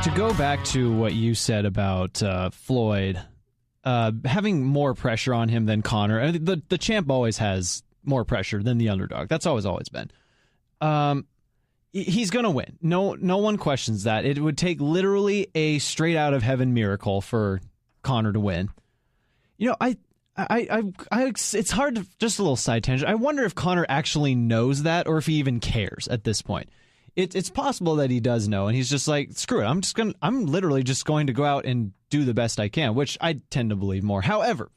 To go back to what you said about Floyd having more pressure on him than Conor, I mean, the champ always has more pressure than the underdog. That's always been. He's going to win. No one questions that. It would take literally a straight out of heaven miracle for Conor to win. You know, I it's hard to, just a little side tangent. I wonder if Conor actually knows that or if he even cares at this point. It's possible that he does know, and he's just like, screw it. I'm literally just going to go out and do the best I can, which I tend to believe more. However,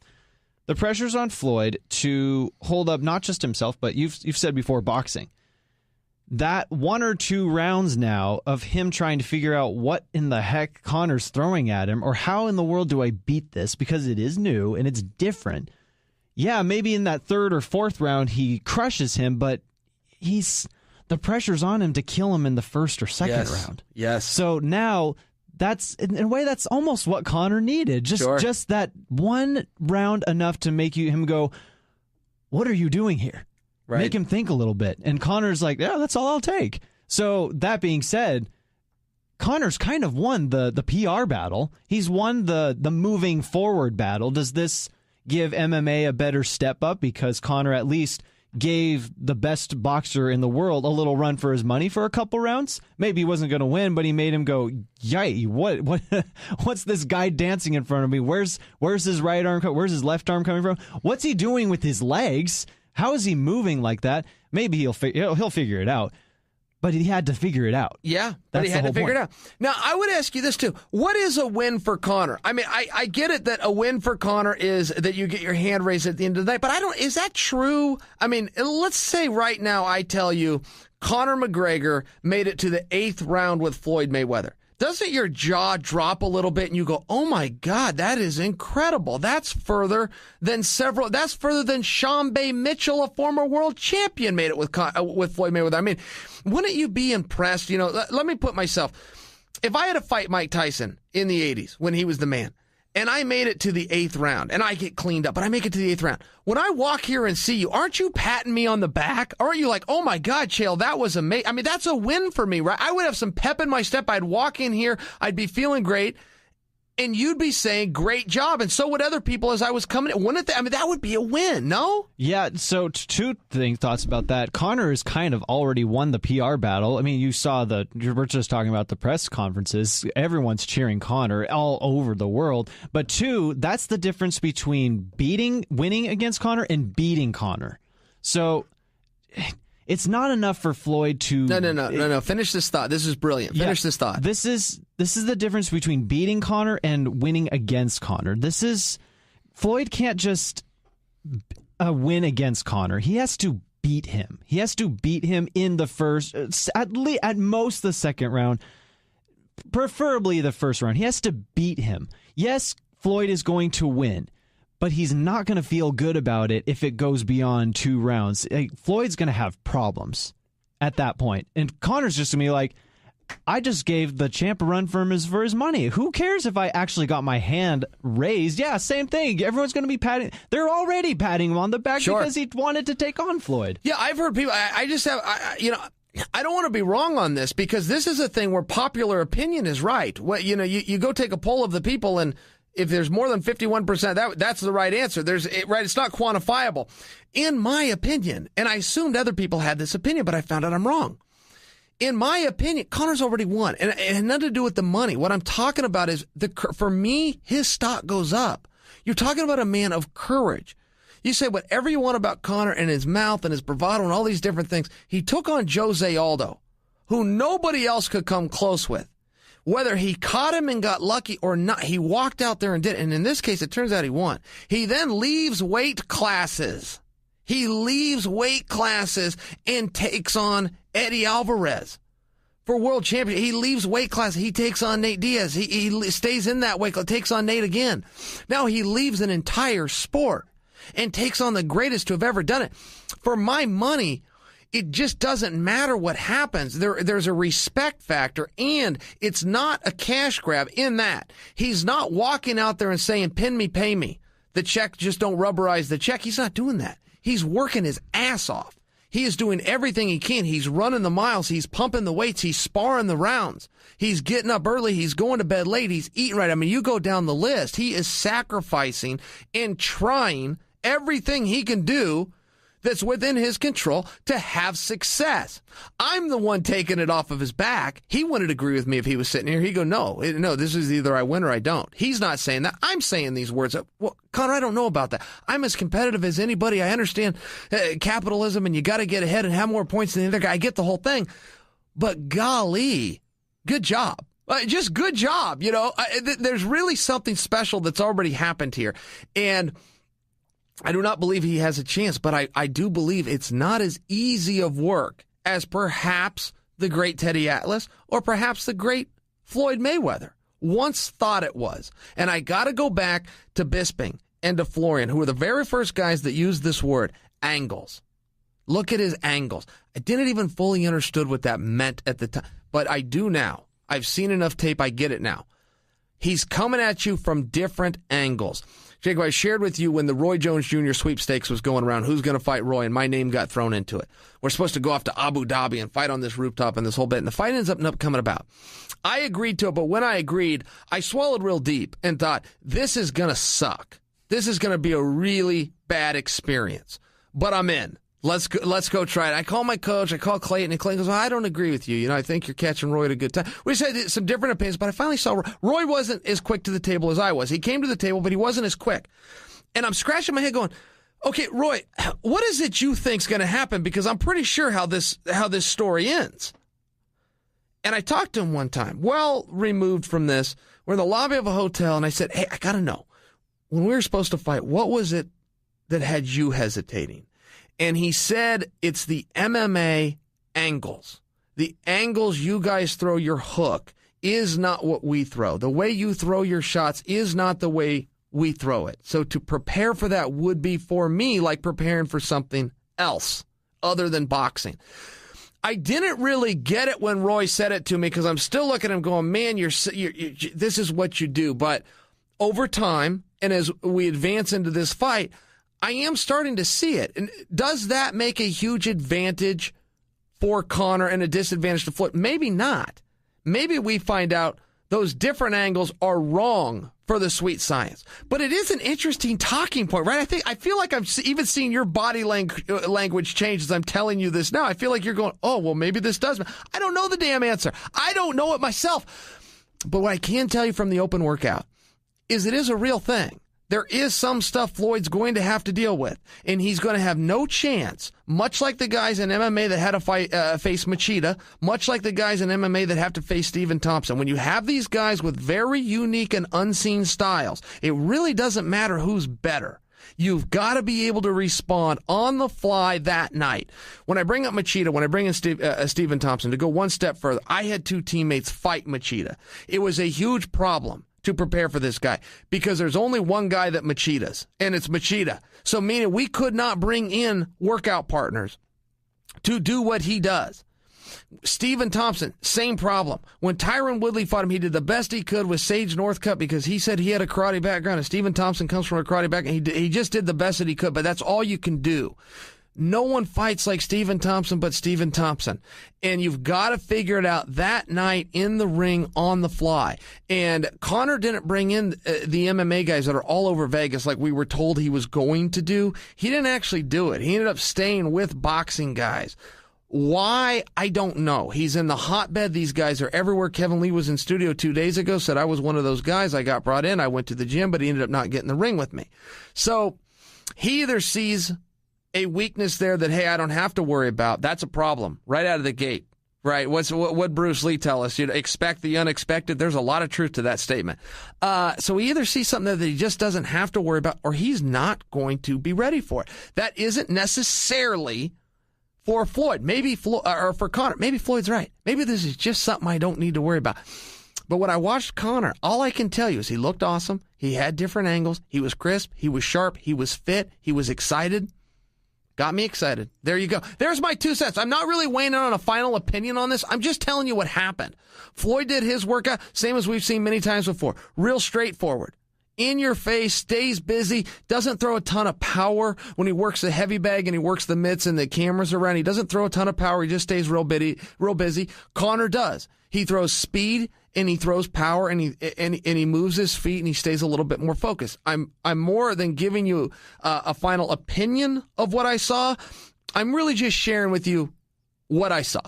the pressure's on Floyd to hold up not just himself, but you've said before, boxing. That 1 or 2 rounds now of him trying to figure out what in the heck Conor's throwing at him, or how in the world do I beat this, because it is new and it's different. Yeah, maybe in that 3rd or 4th round he crushes him, but the pressure's on him to kill him in the 1st or 2nd round. Yes. So now that's, in a way, that's almost what Conor needed. Just that one round enough to make him go, what are you doing here? Right. Make him think a little bit. And Conor's like, yeah, that's all I'll take. So that being said, Conor's kind of won the PR battle. He's won the moving forward battle. Does this give MMA a better step up because Conor at least gave the best boxer in the world a little run for his money for a couple rounds? Maybe he wasn't going to win, but he made him go, yay, what's this guy dancing in front of me? Where's his right arm? Where's his left arm coming from? What's he doing with his legs? How is he moving like that? Maybe he'll figure it out. But he had to figure it out. Yeah, but he had to figure it out. Now, I would ask you this, too. What is a win for Conor? I mean, I get it that a win for Conor is that you get your hand raised at the end of the night, but is that true? I mean, let's say right now I tell you Conor McGregor made it to the 8th round with Floyd Mayweather. Doesn't your jaw drop a little bit and you go, oh my God, that is incredible. That's further than Sean Bay Mitchell, a former world champion, made it with Floyd Mayweather. I mean, wouldn't you be impressed? You know, let me put myself, if I had to fight Mike Tyson in the 80s when he was the man, and I made it to the 8th round, and I get cleaned up, but I make it to the 8th round. When I walk here and see you, aren't you patting me on the back? Aren't you like, oh my God, Chael, that was amazing? I mean, that's a win for me, right? I would have some pep in my step. I'd walk in here, I'd be feeling great, and you'd be saying, great job, and so would other people as I was coming in. Wouldn't that, I mean, that would be a win, no? Yeah, so two thoughts about that. Conor has kind of already won the PR battle. I mean, you saw we're just talking about the press conferences. Everyone's cheering Conor all over the world. But 2, that's the difference between winning against Conor and beating Conor. So it's not enough for Floyd to... No. Finish this thought. This is brilliant. Finish this thought. This is the difference between beating Conor and winning against Conor. Floyd can't just win against Conor. He has to beat him. He has to beat him in the first, at most the 2nd round, preferably the 1st round. He has to beat him. Yes, Floyd is going to win, but he's not going to feel good about it if it goes beyond 2 rounds. Floyd's going to have problems at that point. And Conor's just going to be like, I just gave the champ a run for his money. Who cares if I actually got my hand raised? Yeah, same thing. Everyone's going to be patting. They're already patting him on the back because he wanted to take on Floyd. Yeah, I've heard people. I don't want to be wrong on this because this is a thing where popular opinion is right. You go take a poll of the people, and if there's more than 51%, that's the right answer. It's not quantifiable. In my opinion, and I assumed other people had this opinion, but I found out I'm wrong. In my opinion, Conor's already won, and it had nothing to do with the money. What I'm talking about is, for me, his stock goes up. You're talking about a man of courage. You say whatever you want about Conor and his mouth and his bravado and all these different things. He took on Jose Aldo, who nobody else could come close with. Whether he caught him and got lucky or not, he walked out there and did it. And in this case, it turns out he won. He then leaves weight classes. And takes on Eddie Alvarez for world champion. He leaves weight class. He takes on Nate Diaz. He stays in that weight class, takes on Nate again. Now he leaves an entire sport and takes on the greatest to have ever done it. For my money, it just doesn't matter what happens. There's a respect factor, and it's not a cash grab in that. He's not walking out there and saying, pin me, pay me. The check, just don't rubberize the check. He's not doing that. He's working his ass off. He is doing everything he can. He's running the miles. He's pumping the weights. He's sparring the rounds. He's getting up early. He's going to bed late. He's eating right. I mean, you go down the list. He is sacrificing and trying everything he can do that's within his control to have success. I'm the one taking it off of his back. He wouldn't agree with me if he was sitting here. He'd go, no, this is either I win or I don't. He's not saying that. I'm saying these words. Well, Conor, I don't know about that. I'm as competitive as anybody. I understand capitalism and you got to get ahead and have more points than the other guy. I get the whole thing. But golly, good job. Just good job. There's really something special that's already happened here. And I do not believe he has a chance, but I do believe it's not as easy of work as perhaps the great Teddy Atlas or perhaps the great Floyd Mayweather once thought it was. And I got to go back to Bisping and to Florian, who were the very first guys that used this word, angles. Look at his angles. I didn't even fully understood what that meant at the time, but I do now. I've seen enough tape. I get it now. He's coming at you from different angles. Jacob, I shared with you when the Roy Jones Jr. sweepstakes was going around, who's going to fight Roy, and my name got thrown into it. We're supposed to go off to Abu Dhabi and fight on this rooftop and this whole bit, and the fight ends up coming about. I agreed to it, but when I agreed, I swallowed real deep and thought, this is going to suck. This is going to be a really bad experience, but I'm in. Let's go try it. I call my coach. I call Clayton, and Clayton goes, well, I don't agree with you. I think you're catching Roy at a good time. We just had some different opinions, but I finally saw Roy wasn't as quick to the table as I was. He came to the table, but he wasn't as quick. And I'm scratching my head going, okay, Roy, what is it you think's going to happen? Because I'm pretty sure how this story ends. And I talked to him one time, well removed from this. We're in the lobby of a hotel, and I said, hey, I got to know, when we were supposed to fight, what was it that had you hesitating? And he said, it's the MMA angles. The angles you guys throw your hook is not what we throw. The way you throw your shots is not the way we throw it. So to prepare for that would be, for me, like preparing for something else other than boxing. I didn't really get it when Roy said it to me because I'm still looking at him going, man, this is what you do. But over time, and as we advance into this fight, I am starting to see it. And does that make a huge advantage for Conor and a disadvantage to Floyd? Maybe not. Maybe we find out those different angles are wrong for the sweet science. But it is an interesting talking point, right? I feel like I'm even seeing your body language change as I'm telling you this now. I feel like you're going, oh, well, maybe this does. I don't know the damn answer. I don't know it myself. But what I can tell you from the open workout is it is a real thing. There is some stuff Floyd's going to have to deal with, and he's going to have no chance, much like the guys in MMA that had to face Machida, much like the guys in MMA that have to face Stephen Thompson. When you have these guys with very unique and unseen styles, it really doesn't matter who's better. You've got to be able to respond on the fly that night. When I bring up Machida, when I bring in Stephen Thompson, to go one step further, I had two teammates fight Machida. It was a huge problem to prepare for this guy because there's only one guy that Machidas, and it's Machida. So meaning we could not bring in workout partners to do what he does. Stephen Thompson, same problem. When Tyron Woodley fought him, he did the best he could with Sage Northcutt because he said he had a karate background, and Stephen Thompson comes from a karate background. He just did the best that he could, but that's all you can do. No one fights like Stephen Thompson but Stephen Thompson. And you've got to figure it out that night in the ring on the fly. And Conor didn't bring in the MMA guys that are all over Vegas like we were told he was going to do. He didn't actually do it. He ended up staying with boxing guys. Why? I don't know. He's in the hotbed. These guys are everywhere. Kevin Lee was in studio 2 days ago, said I was one of those guys. I got brought in. I went to the gym, but he ended up not getting the ring with me. So he either sees a weakness there that, hey, I don't have to worry about. That's a problem right out of the gate, right? What Bruce Lee tell us? Expect the unexpected. There's a lot of truth to that statement. So he either sees something that he just doesn't have to worry about, or he's not going to be ready for it. That isn't necessarily for Floyd. Maybe or for Conor. Maybe Floyd's right. Maybe this is just something I don't need to worry about. But when I watched Conor, all I can tell you is he looked awesome. He had different angles. He was crisp. He was sharp. He was fit. He was excited. Got me excited. There you go. There's my 2 cents. I'm not really weighing in on a final opinion on this. I'm just telling you what happened. Floyd did his workout, same as we've seen many times before. Real straightforward. in your face, stays busy, doesn't throw a ton of power when he works the heavy bag and he works the mitts and the cameras around. He doesn't throw a ton of power. He just stays real busy. Conor does. He throws speed and he throws power and he moves his feet and he stays a little bit more focused. I'm more than giving you a final opinion of what I saw. I'm really just sharing with you what I saw.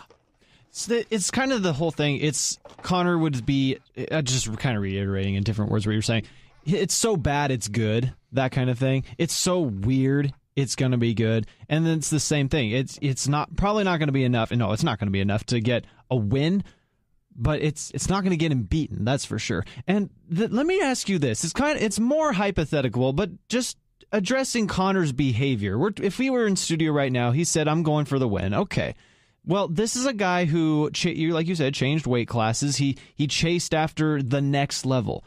It's kind of the whole thing. It's Conor would be just kind of reiterating in different words what you're saying. It's so bad it's good, that kind of thing. It's so weird it's going to be good. And then it's the same thing. It's probably not going to be enough. No, it's not going to be enough to get a win, but it's not going to get him beaten, that's for sure. And let me ask you this. It's more hypothetical, but just addressing Conor's behavior. If we were in studio right now, he said, "I'm going for the win." Okay. Well, this is a guy who, like you said, changed weight classes. He chased after the next level.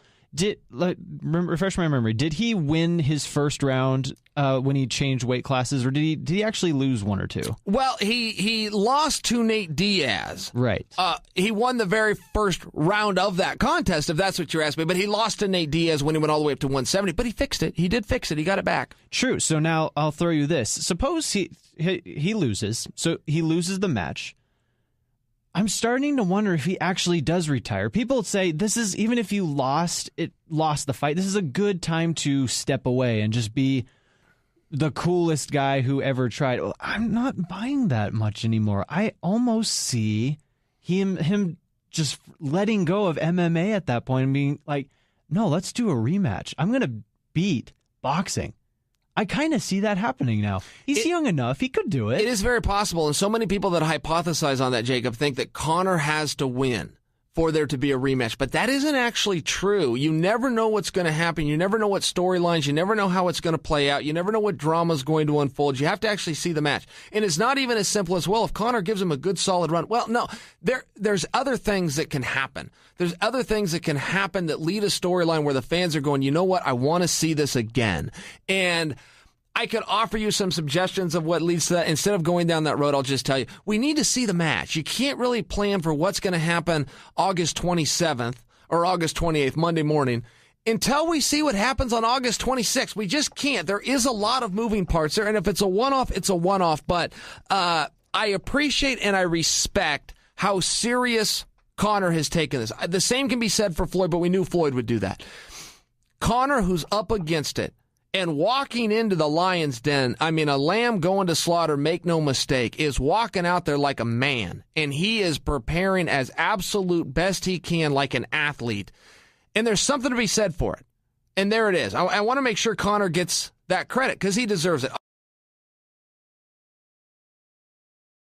Refresh my memory. Did he win his first round when he changed weight classes, or did he actually lose one or two? Well, he lost to Nate Diaz. Right. He won the very first round of that contest, if that's what you're asking me. But he lost to Nate Diaz when he went all the way up to 170. But he fixed it. He did fix it. He got it back. True. So now I'll throw you this. Suppose he loses. So he loses the match. I'm starting to wonder if he actually does retire. People say this is, even if you lost the fight, this is a good time to step away and just be the coolest guy who ever tried. Well, I'm not buying that much anymore. I almost see him just letting go of MMA at that point and being like, no, let's do a rematch. I'm going to beat boxing. I kind of see that happening now. He's young enough. He could do it. It is very possible. And so many people that hypothesize on that, Jacob, think that Conor has to win for there to be a rematch. But that isn't actually true. You never know what's going to happen. You never know what storylines. You never know how it's going to play out. You never know what drama is going to unfold. You have to actually see the match. And it's not even as simple as, well, if Conor gives him a good, solid run. Well, no, there's other things that can happen. There's other things that can happen that lead a storyline where the fans are going, you know what, I want to see this again. And I could offer you some suggestions of what leads to that. Instead of going down that road, I'll just tell you, we need to see the match. You can't really plan for what's going to happen August 27th or August 28th, Monday morning, until we see what happens on August 26th. We just can't. There is a lot of moving parts there, and if it's a one-off, it's a one-off. But I appreciate and I respect how serious Conor has taken this. The same can be said for Floyd, but we knew Floyd would do that. Conor, who's up against it, and walking into the lion's den, I mean, a lamb going to slaughter, make no mistake, is walking out there like a man. And he is preparing as absolute best he can like an athlete. And there's something to be said for it. And there it is. I want to make sure Conor gets that credit because he deserves it.